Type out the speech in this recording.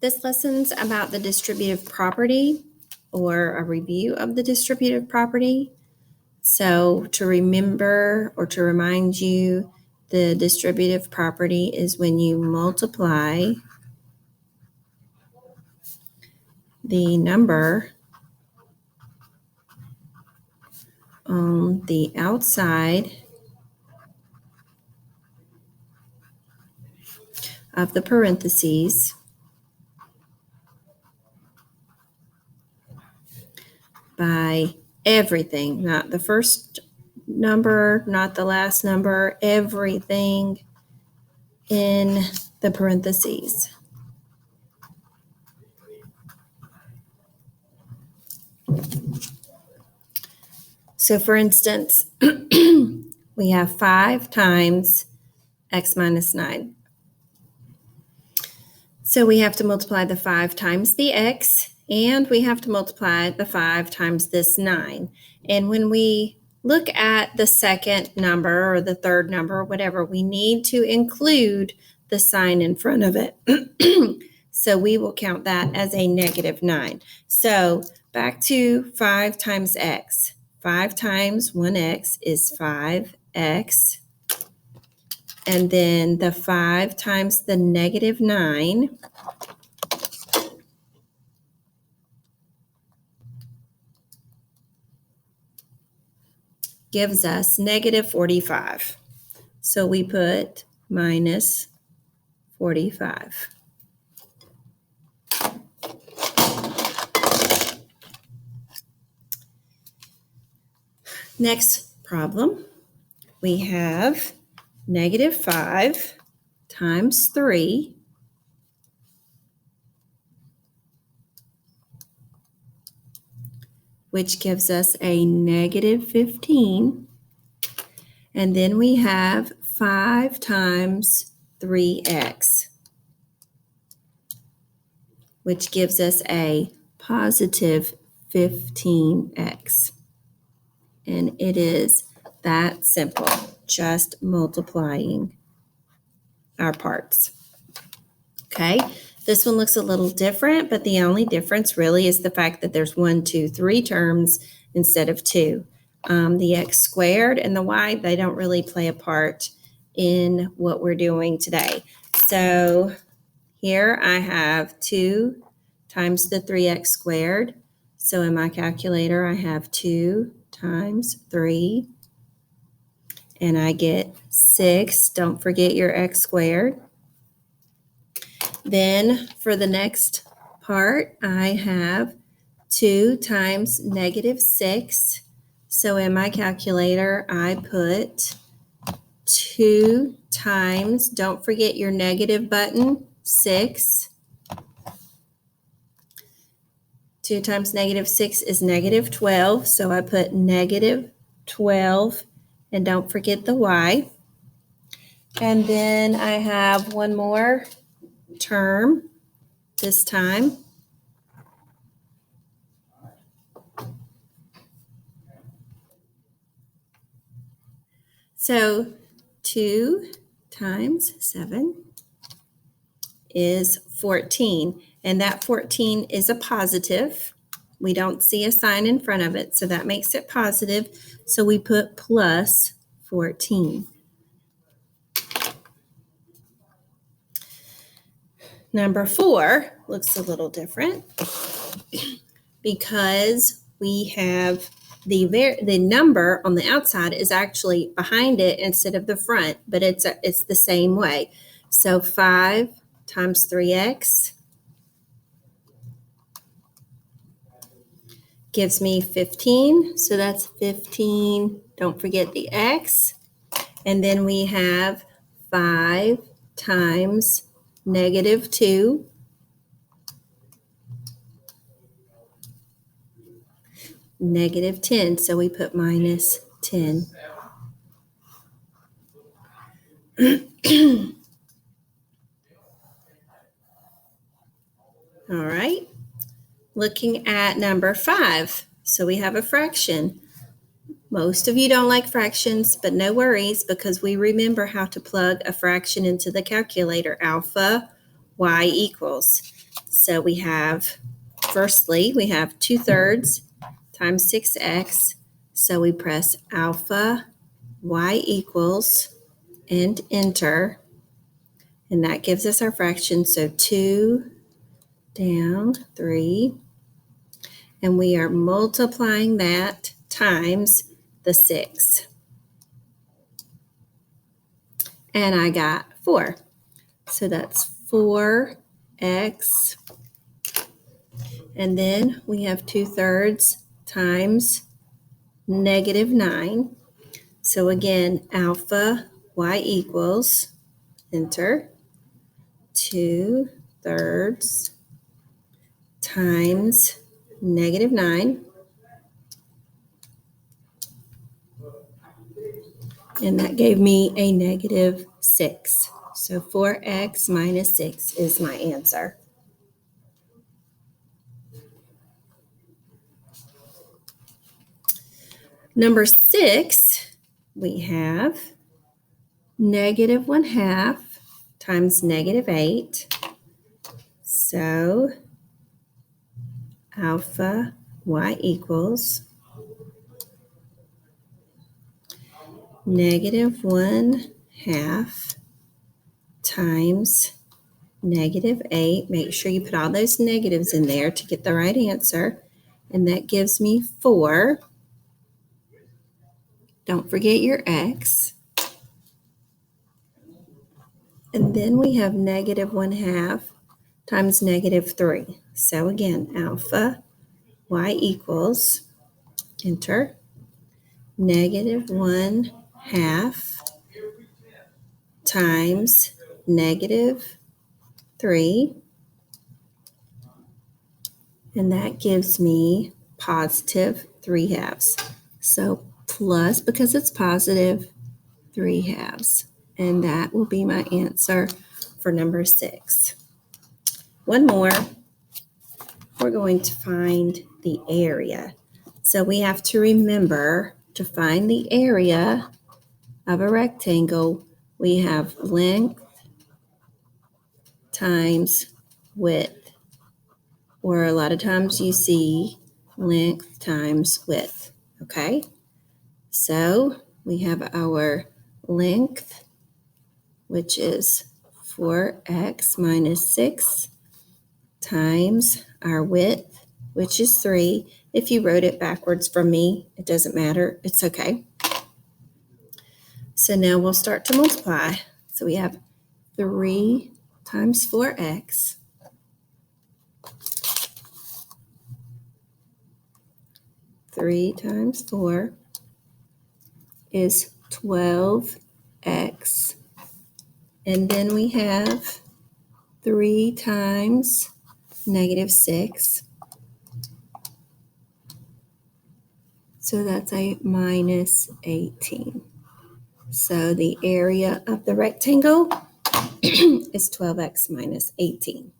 This lesson's about the distributive property or a review of the distributive property. So to remember or to remind you, the distributive property is when you multiply the number on the outside of the parentheses by everything, not the first number, not the last number, everything in the parentheses. So for instance, we have 5 times x minus 9. So we have to multiply the 5 times the x, and we have to multiply the 5 times this 9. And when we look at the second number or the third number or whatever, we need to include the sign in front of it. So we will count that as a -9. So back to 5 times x. 5 times 1x is 5x. And then the 5 times the -9 gives us -45. So we put minus 45. Next problem, we have -5 times 3 which gives us a -15. And then we have 5 times 3x, which gives us a positive 15x. And it is that simple, just multiplying our parts. Okay, this one looks a little different, but the only difference really is the fact that there's 1, 2, 3 terms instead of 2. The x squared and the y, they don't really play a part in what we're doing today. So here I have 2 times the 3x squared. So in my calculator, I have 2 times 3, and I get 6. Don't forget your x squared. Then for the next part, I have 2 times -6. So in my calculator, I put 2 times, don't forget your negative button, 6. 2 times -6 is -12. So I put -12, and don't forget the y. And then I have one more term this time. So 2 times 7 is 14, and that 14 is a positive. We don't see a sign in front of it, so that makes it positive. So we put plus 14. Number 4 looks a little different because we have the number on the outside is actually behind it instead of the front, but it's the same way. So 5 times 3x gives me 15. So that's 15. Don't forget the x. And then we have 5 times -2. -10, so we put minus 10. All right, looking at number 5. So we have a fraction. Most of you don't like fractions, but no worries, because we remember how to plug a fraction into the calculator. Alpha y equals. So we have, firstly, we have 2/3 times 6x. So we press alpha y equals and enter. And that gives us our fraction. So 2 down 3. And we are multiplying that times the 6. And I got 4. So that's 4x. And then we have 2/3 times -9. So again, alpha y equals, enter, 2/3 times -9. And that gave me a -6. So 4x minus 6 is my answer. Number 6, we have -1/2 times -8. So alpha y equals -1/2 times -8. Make sure you put all those negatives in there to get the right answer. And that gives me 4. Don't forget your x. And then we have -1/2 times -3. So again, alpha y equals, enter, -1/2 times -3. And that gives me +3/2. So plus, because it's positive, 3/2. And that will be my answer for number 6. One more. We're going to find the area. So we have to remember to find the area of a rectangle, we have length times width. Or a lot of times you see length times width. Okay? So we have our length, which is 4x minus 6, times our width, which is 3. If you wrote it backwards from me, it doesn't matter. It's okay. So now we'll start to multiply. So we have 3 times 4x. 3 times 4 is 12x. And then we have 3 times -6. So that's a -18. So the area of the rectangle is 12x minus 18.